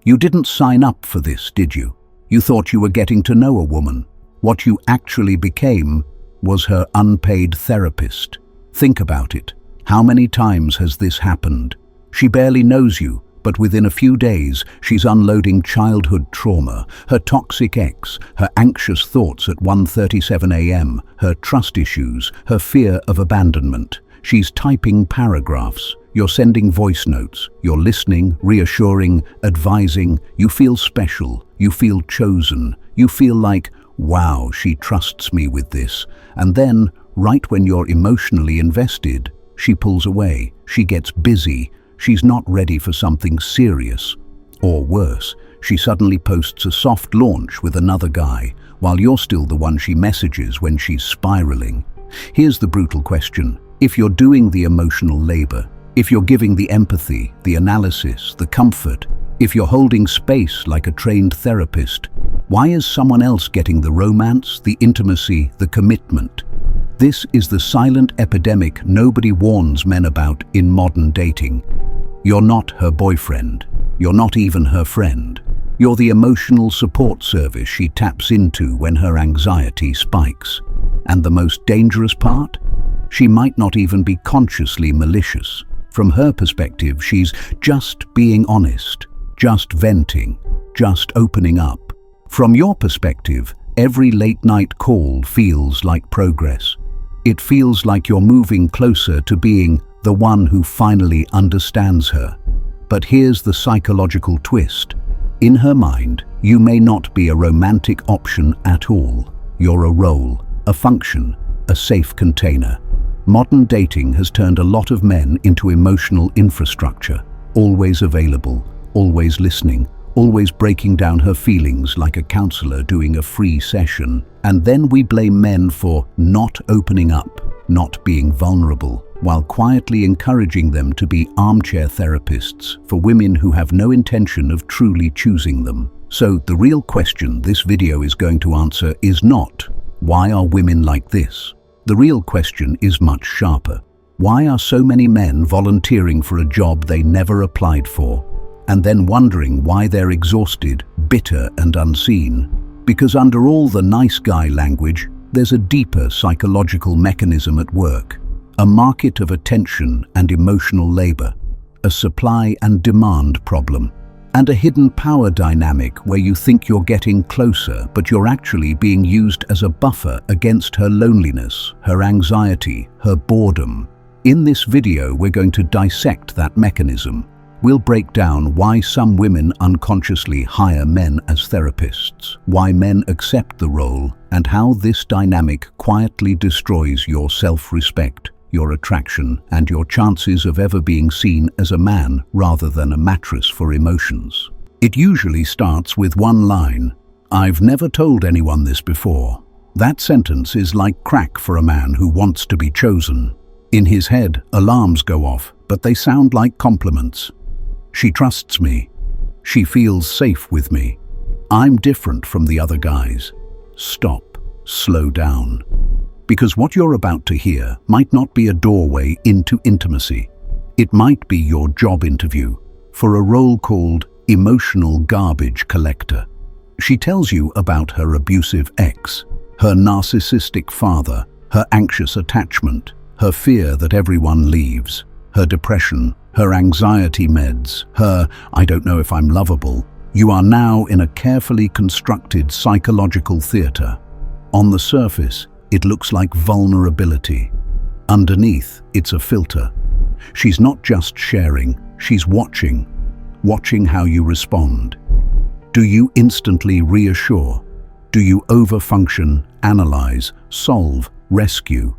You didn't sign up for this, did you? You thought you were getting to know a woman. What you actually became was her unpaid therapist. Think about it. How many times has this happened? She barely knows you, but within a few days, she's unloading childhood trauma, her toxic ex, her anxious thoughts at 1:37 a.m., her trust issues, her fear of abandonment. She's typing paragraphs. You're sending voice notes. You're listening, reassuring, advising. You feel special. You feel chosen. You feel like, wow, she trusts me with this. And then, right when you're emotionally invested, she pulls away. She gets busy. She's not ready for something serious. Or worse, she suddenly posts a soft launch with another guy, while you're still the one she messages when she's spiraling. Here's the brutal question. If you're doing the emotional labor, if you're giving the empathy, the analysis, the comfort, if you're holding space like a trained therapist, why is someone else getting the romance, the intimacy, the commitment? This is the silent epidemic nobody warns men about in modern dating. You're not her boyfriend. You're not even her friend. You're the emotional support service she taps into when her anxiety spikes. And the most dangerous part? She might not even be consciously malicious. From her perspective, she's just being honest, just venting, just opening up. From your perspective, every late-night call feels like progress. It feels like you're moving closer to being the one who finally understands her. But here's the psychological twist. In her mind, you may not be a romantic option at all. You're a role, a function, a safe container. Modern dating has turned a lot of men into emotional infrastructure, always available, always listening, always breaking down her feelings like a counselor doing a free session. And then we blame men for not opening up, not being vulnerable, while quietly encouraging them to be armchair therapists for women who have no intention of truly choosing them. So the real question this video is going to answer is not, why are women like this? The real question is much sharper. Why are so many men volunteering for a job they never applied for, and then wondering why they're exhausted, bitter and unseen? Because under all the nice guy language, there's a deeper psychological mechanism at work. A market of attention and emotional labor, a supply and demand problem, and a hidden power dynamic where you think you're getting closer, but you're actually being used as a buffer against her loneliness, her anxiety, her boredom. In this video, we're going to dissect that mechanism. We'll break down why some women unconsciously hire men as therapists, why men accept the role, and how this dynamic quietly destroys your self-respect, your attraction, and your chances of ever being seen as a man rather than a mattress for emotions. It usually starts with one line, "I've never told anyone this before." That sentence is like crack for a man who wants to be chosen. In his head, alarms go off, but they sound like compliments. She trusts me. She feels safe with me. I'm different from the other guys. Stop. Slow down. Because what you're about to hear might not be a doorway into intimacy. It might be your job interview for a role called emotional garbage collector. She tells you about her abusive ex, her narcissistic father, her anxious attachment, her fear that everyone leaves, her depression, her anxiety meds, her "I don't know if I'm lovable." You are now in a carefully constructed psychological theater. On the surface, it looks like vulnerability. Underneath, it's a filter. She's not just sharing, she's watching how you respond. Do you instantly reassure? Do you overfunction, analyze, solve, rescue?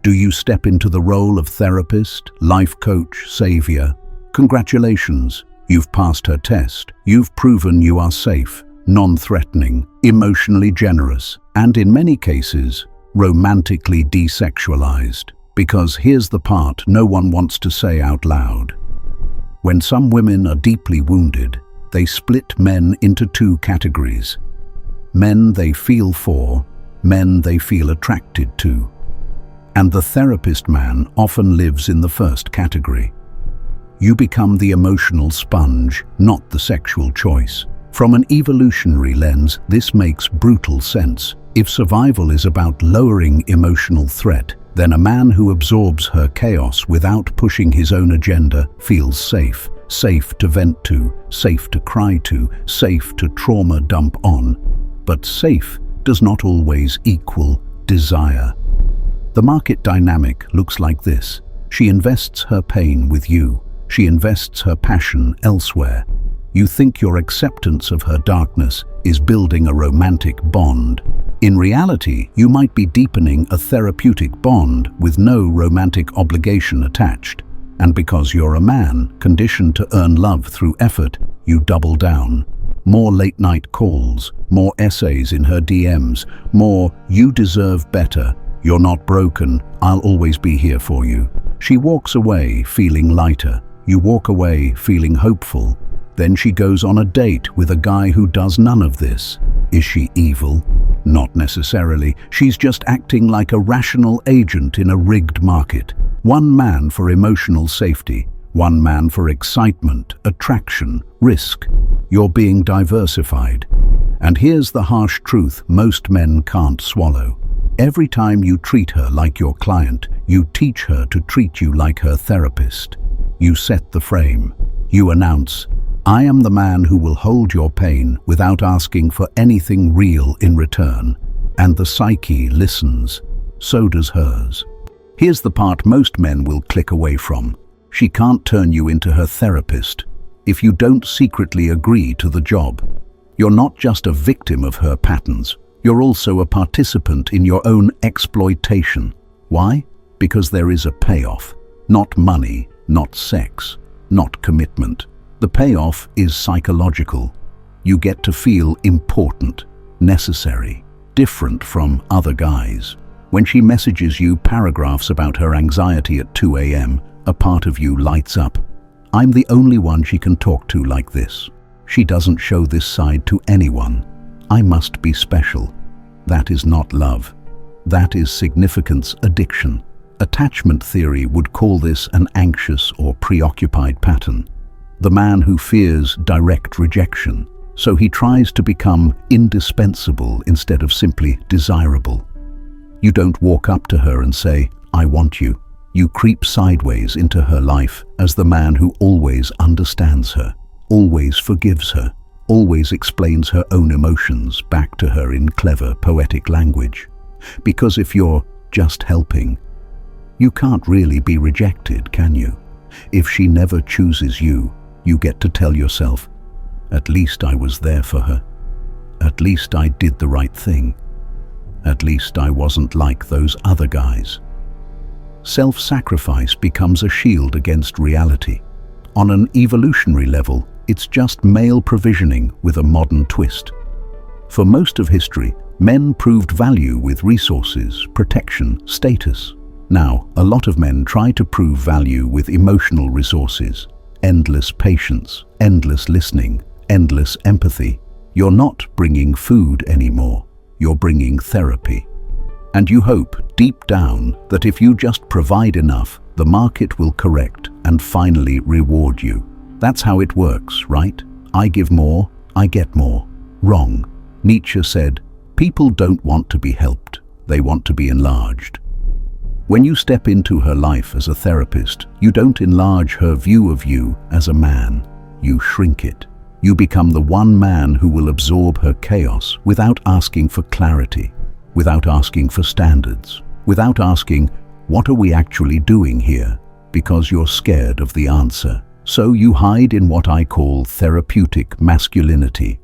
Do you step into the role of therapist, life coach, savior? Congratulations, you've passed her test. You've proven you are safe, non-threatening, emotionally generous, and in many cases, romantically desexualized. Because here's the part no one wants to say out loud. When some women are deeply wounded, they split men into two categories. Men they feel for, men they feel attracted to. And the therapist man often lives in the first category. You become the emotional sponge, not the sexual choice. From an evolutionary lens, this makes brutal sense. If survival is about lowering emotional threat, then a man who absorbs her chaos without pushing his own agenda feels safe. Safe to vent to, safe to cry to, safe to trauma dump on. But safe does not always equal desire. The market dynamic looks like this. She invests her pain with you. She invests her passion elsewhere. You think your acceptance of her darkness is building a romantic bond. In reality, you might be deepening a therapeutic bond with no romantic obligation attached. And because you're a man, conditioned to earn love through effort, you double down. More late-night calls, more essays in her DMs, more "you deserve better, you're not broken, I'll always be here for you." She walks away feeling lighter. You walk away feeling hopeful. Then she goes on a date with a guy who does none of this. Is she evil? Not necessarily. She's just acting like a rational agent in a rigged market. One man for emotional safety, one man for excitement, attraction, risk. You're being diversified. And here's the harsh truth most men can't swallow. Every time you treat her like your client, you teach her to treat you like her therapist. You set the frame. You announce, "I am the man who will hold your pain without asking for anything real in return." And the psyche listens. So does hers. Here's the part most men will click away from. She can't turn you into her therapist if you don't secretly agree to the job. You're not just a victim of her patterns. You're also a participant in your own exploitation. Why? Because there is a payoff. Not money, not sex, not commitment. The payoff is psychological. You get to feel important, necessary, different from other guys. When she messages you paragraphs about her anxiety at 2 a.m., a part of you lights up. I'm the only one she can talk to like this. She doesn't show this side to anyone. I must be special. That is not love. That is significance addiction. Attachment theory would call this an anxious or preoccupied pattern. The man who fears direct rejection, so he tries to become indispensable instead of simply desirable. You don't walk up to her and say, "I want you." You creep sideways into her life as the man who always understands her, always forgives her, always explains her own emotions back to her in clever, poetic language. Because if you're just helping, you can't really be rejected, can you? If she never chooses you, you get to tell yourself, "At least I was there for her. At least I did the right thing. At least I wasn't like those other guys." Self-sacrifice becomes a shield against reality. On an evolutionary level, it's just male provisioning with a modern twist. For most of history, men proved value with resources, protection, status. Now, a lot of men try to prove value with emotional resources. Endless patience, endless listening, endless empathy. You're not bringing food anymore. You're bringing therapy. And you hope, deep down, that if you just provide enough, the market will correct and finally reward you. That's how it works, right? I give more, I get more. Wrong. Nietzsche said, "People don't want to be helped, they want to be enlarged." When you step into her life as a therapist, you don't enlarge her view of you as a man. You shrink it. You become the one man who will absorb her chaos without asking for clarity, without asking for standards, without asking, "What are we actually doing here?" Because you're scared of the answer. So you hide in what I call therapeutic masculinity.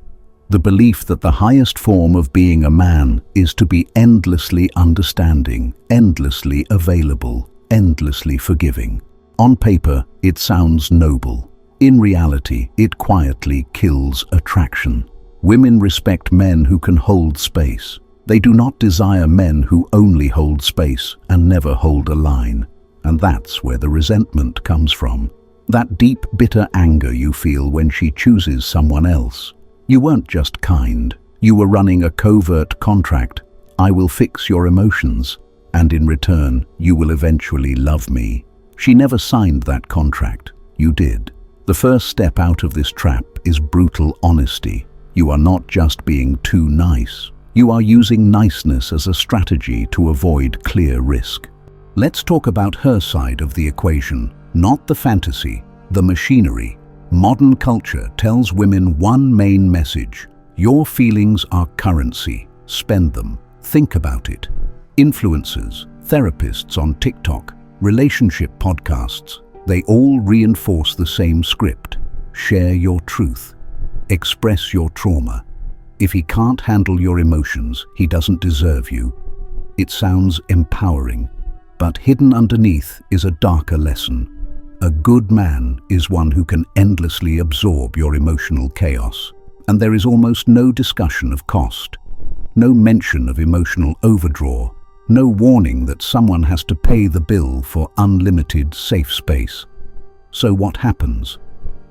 The belief that the highest form of being a man is to be endlessly understanding, endlessly available, endlessly forgiving. On paper, it sounds noble. In reality, it quietly kills attraction. Women respect men who can hold space. They do not desire men who only hold space and never hold a line. And that's where the resentment comes from. That deep, bitter anger you feel when she chooses someone else. You weren't just kind. You were running a covert contract. I will fix your emotions, and in return, you will eventually love me. She never signed that contract. You did. The first step out of this trap is brutal honesty. You are not just being too nice. You are using niceness as a strategy to avoid clear risk. Let's talk about her side of the equation, not the fantasy, the machinery. Modern culture tells women one main message: your feelings are currency. Spend them. Think about it. Influencers, therapists on TikTok, relationship podcasts, they all reinforce the same script. Share your truth. Express your trauma. If he can't handle your emotions, he doesn't deserve you. It sounds empowering, but hidden underneath is a darker lesson. A good man is one who can endlessly absorb your emotional chaos, and there is almost no discussion of cost. No mention of emotional overdraw, no warning that someone has to pay the bill for unlimited safe space. So what happens?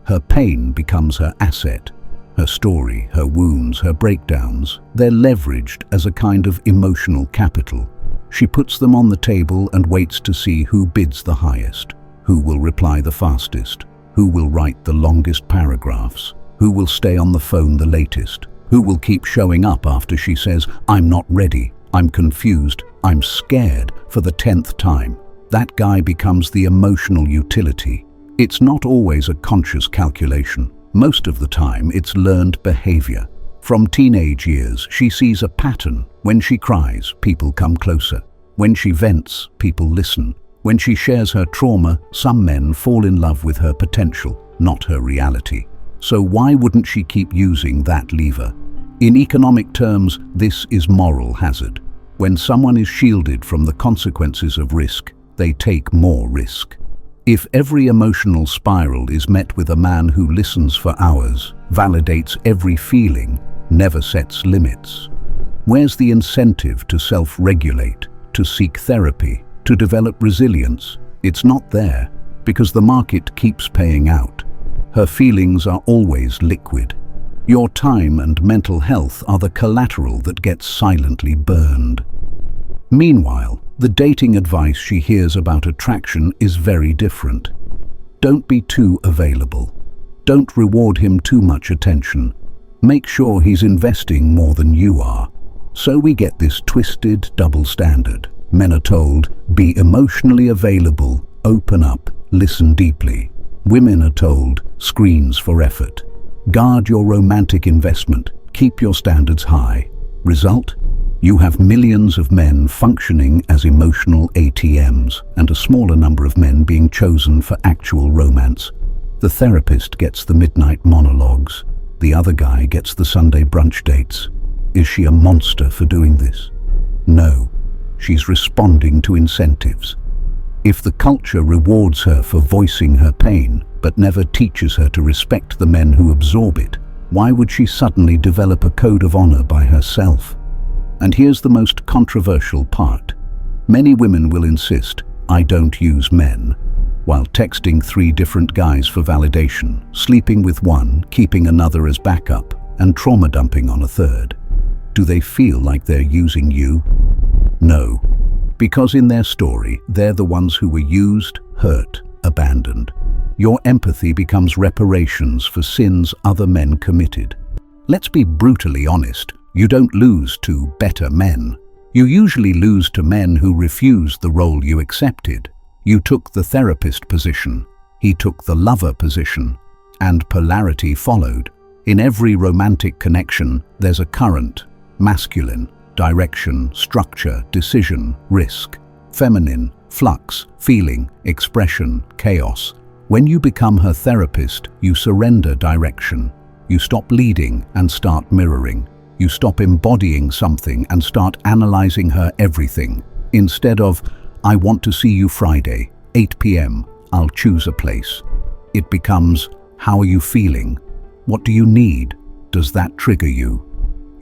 Her pain becomes her asset. Her story, her wounds, her breakdowns, they're leveraged as a kind of emotional capital. She puts them on the table and waits to see who bids the highest, who will reply the fastest, who will write the longest paragraphs, who will stay on the phone the latest. Who will keep showing up after she says, "I'm not ready, I'm confused, I'm scared," for the 10th time. That guy becomes the emotional utility. It's not always a conscious calculation. Most of the time, it's learned behavior. From teenage years, she sees a pattern. When she cries, people come closer. When she vents, people listen. When she shares her trauma, some men fall in love with her potential, not her reality. So why wouldn't she keep using that lever? In economic terms, this is moral hazard. When someone is shielded from the consequences of risk, they take more risk. If every emotional spiral is met with a man who listens for hours, validates every feeling, never sets limits, where's the incentive to self-regulate, to seek therapy, to develop resilience? It's not there, because the market keeps paying out. Her feelings are always liquid. Your time and mental health are the collateral that gets silently burned. Meanwhile, the dating advice she hears about attraction is very different. Don't be too available. Don't reward him too much attention. Make sure he's investing more than you are. So we get this twisted double standard. Men are told, be emotionally available, open up, listen deeply. Women are told, screens for effort. Guard your romantic investment, keep your standards high. Result? You have millions of men functioning as emotional ATMs and a smaller number of men being chosen for actual romance. The therapist gets the midnight monologues. The other guy gets the Sunday brunch dates. Is she a monster for doing this? No, she's responding to incentives. If the culture rewards her for voicing her pain, but never teaches her to respect the men who absorb it, why would she suddenly develop a code of honor by herself? And here's the most controversial part. Many women will insist, "I don't use men," while texting 3 different guys for validation, sleeping with one, keeping another as backup, and trauma dumping on a third. Do they feel like they're using you? No. Because in their story, they're the ones who were used, hurt, abandoned. Your empathy becomes reparations for sins other men committed. Let's be brutally honest, you don't lose to better men. You usually lose to men who refused the role you accepted. You took the therapist position, he took the lover position, and polarity followed. In every romantic connection, there's a current, masculine, direction, structure, decision, risk, feminine, flux, feeling, expression, chaos. When you become her therapist, you surrender direction. You stop leading and start mirroring. You stop embodying something and start analyzing her everything. Instead of, "I want to see you Friday, 8 p.m., I'll choose a place." It becomes, "How are you feeling? What do you need? Does that trigger you?"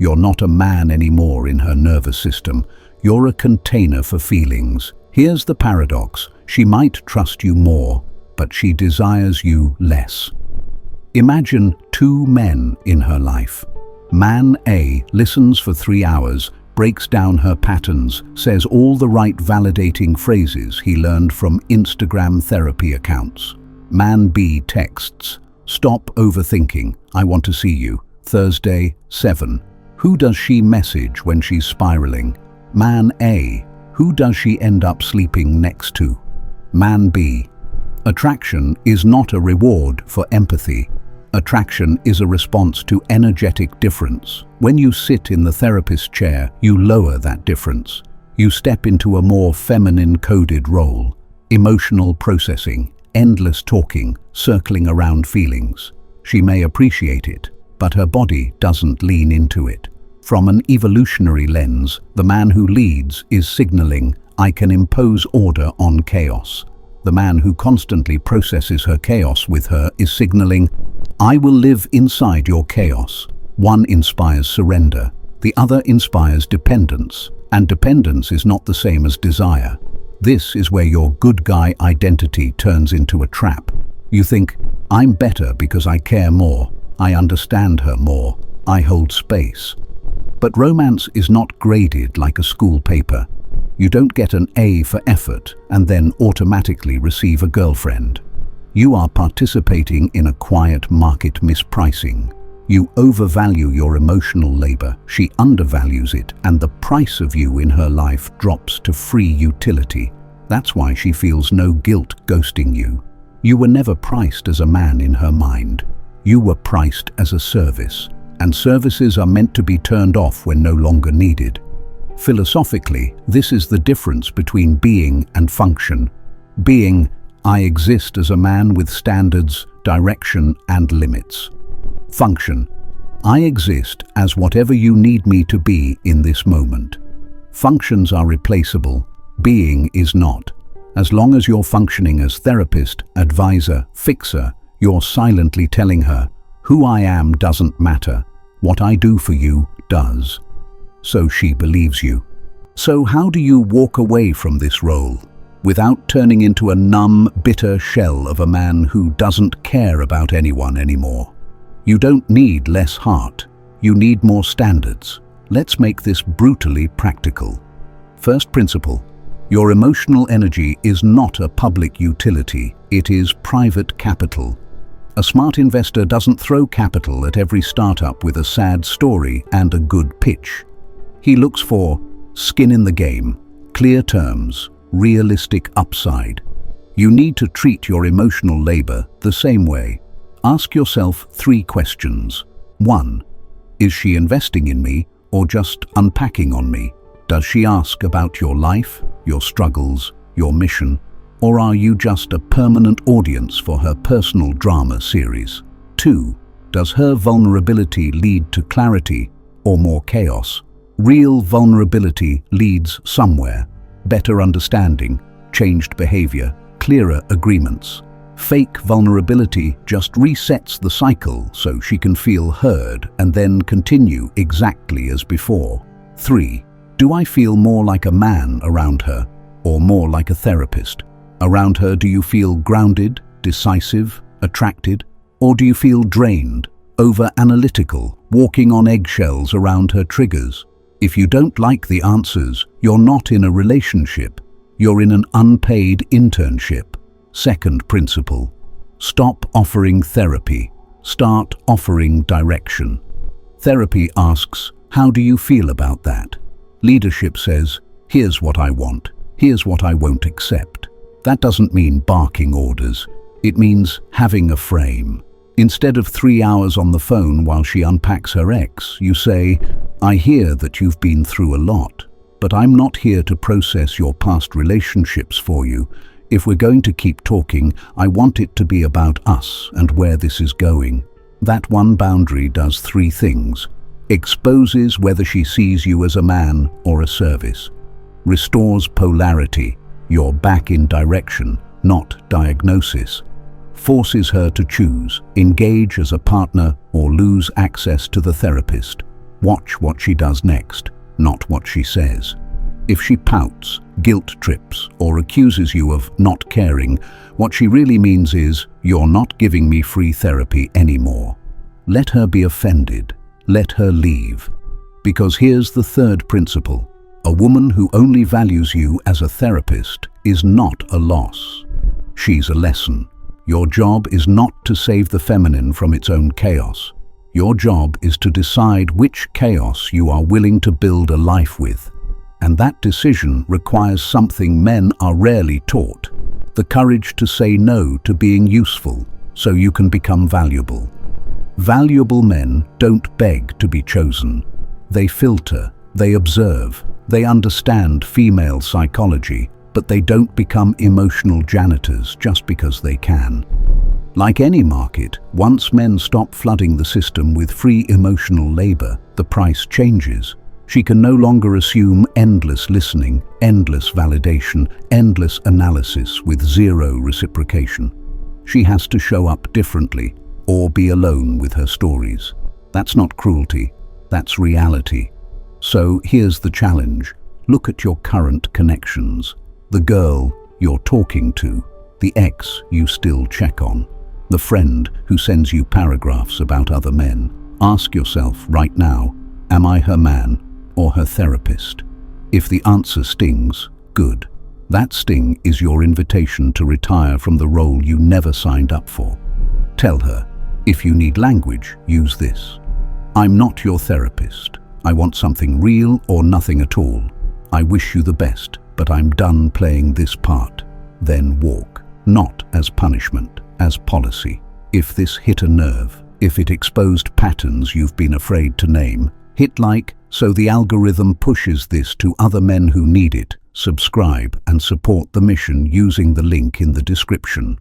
You're not a man anymore in her nervous system. You're a container for feelings. Here's the paradox. She might trust you more, but she desires you less. Imagine 2 men in her life. Man A listens for 3 hours, breaks down her patterns, says all the right validating phrases he learned from Instagram therapy accounts. Man B texts, "Stop overthinking, I want to see you." Thursday, 7. Who does she message when she's spiraling? Man A. Who does she end up sleeping next to? Man B. Attraction is not a reward for empathy. Attraction is a response to energetic difference. When you sit in the therapist chair, you lower that difference. You step into a more feminine-coded role. Emotional processing, endless talking, circling around feelings. She may appreciate it, but her body doesn't lean into it. From an evolutionary lens, the man who leads is signaling, "I can impose order on chaos." The man who constantly processes her chaos with her is signaling, "I will live inside your chaos." One inspires surrender, the other inspires dependence, and dependence is not the same as desire. This is where your good guy identity turns into a trap. You think, "I'm better because I care more, I understand her more, I hold space." But romance is not graded like a school paper. You don't get an A for effort and then automatically receive a girlfriend. You are participating in a quiet market mispricing. You overvalue your emotional labor, she undervalues it, and the price of you in her life drops to free utility. That's why she feels no guilt ghosting you. You were never priced as a man in her mind. You were priced as a service, and services are meant to be turned off when no longer needed. Philosophically, this is the difference between being and function. Being, I exist as a man with standards, direction, and limits. Function, I exist as whatever you need me to be in this moment. Functions are replaceable, being is not. As long as you're functioning as therapist, advisor, fixer, you're silently telling her, "Who I am doesn't matter. What I do for you does." So she believes you. So how do you walk away from this role without turning into a numb, bitter shell of a man who doesn't care about anyone anymore? You don't need less heart. You need more standards. Let's make this brutally practical. First principle, your emotional energy is not a public utility. It is private capital. A smart investor doesn't throw capital at every startup with a sad story and a good pitch. He looks for skin in the game, clear terms, realistic upside. You need to treat your emotional labor the same way. Ask yourself 3 questions. 1. Is she investing in me or just unpacking on me? Does she ask about your life, your struggles, your mission? Or are you just a permanent audience for her personal drama series? 2. Does her vulnerability lead to clarity or more chaos? Real vulnerability leads somewhere. Better understanding, changed behavior, clearer agreements. Fake vulnerability just resets the cycle so she can feel heard and then continue exactly as before. 3. Do I feel more like a man around her or more like a therapist? Around her, do you feel grounded, decisive, attracted? Or do you feel drained, over-analytical, walking on eggshells around her triggers? If you don't like the answers, you're not in a relationship. You're in an unpaid internship. Second principle, stop offering therapy. Start offering direction. Therapy asks, how do you feel about that? Leadership says, here's what I want. Here's what I won't accept. That doesn't mean barking orders. It means having a frame. Instead of 3 hours on the phone while she unpacks her ex, you say, I hear that you've been through a lot, but I'm not here to process your past relationships for you. If we're going to keep talking, I want it to be about us and where this is going. That one boundary does 3 things. Exposes whether she sees you as a man or a service. Restores polarity. You're back in direction, not diagnosis. Forces her to choose, engage as a partner or lose access to the therapist. Watch what she does next, not what she says. If she pouts, guilt trips, or accuses you of not caring, what she really means is, you're not giving me free therapy anymore. Let her be offended. Let her leave. Because here's the third principle. A woman who only values you as a therapist is not a loss. She's a lesson. Your job is not to save the feminine from its own chaos. Your job is to decide which chaos you are willing to build a life with. And that decision requires something men are rarely taught: the courage to say no to being useful so you can become valuable. Valuable men don't beg to be chosen. They filter, they observe, they understand female psychology, but they don't become emotional janitors just because they can. Like any market, once men stop flooding the system with free emotional labor, the price changes. She can no longer assume endless listening, endless validation, endless analysis with zero reciprocation. She has to show up differently or be alone with her stories. That's not cruelty, that's reality. So here's the challenge. Look at your current connections. The girl you're talking to, the ex you still check on, the friend who sends you paragraphs about other men. Ask yourself right now, am I her man or her therapist? If the answer stings, good. That sting is your invitation to retire from the role you never signed up for. Tell her, if you need language, use this. I'm not your therapist. I want something real or nothing at all. I wish you the best, but I'm done playing this part. Then walk. Not as punishment, as policy. If this hit a nerve, if it exposed patterns you've been afraid to name, hit like so the algorithm pushes this to other men who need it. Subscribe and support the mission using the link in the description.